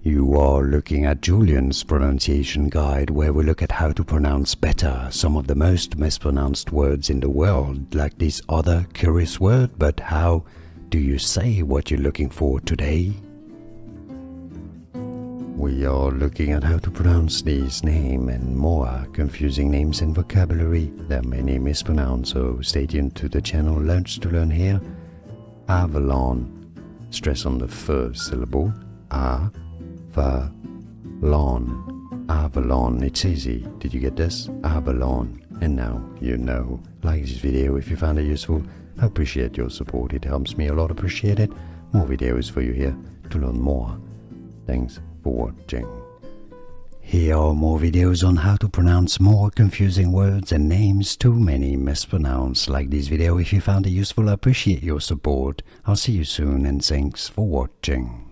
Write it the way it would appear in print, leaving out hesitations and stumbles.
You are looking at Julian's pronunciation guide, where we look at how to pronounce better some of the most mispronounced words in the world, like this other curious word. But how do you say what you're looking for today? We are looking at how to pronounce these names and more confusing names and vocabulary. There are many mispronounced, so stay tuned to the channel Learns to Learn here. Avalon. Stress on the first syllable. A-va-lon. Avalon. It's easy. Did you get this? Avalon. And now you know. Like this video if you found it useful. I appreciate your support. It helps me a lot. Appreciate it. More videos for you here to learn more. Thanks for watching. Here are more videos on how to pronounce more confusing words and names too many mispronounced. Like this video if you found it useful. I appreciate your support. I'll see you soon and thanks for watching.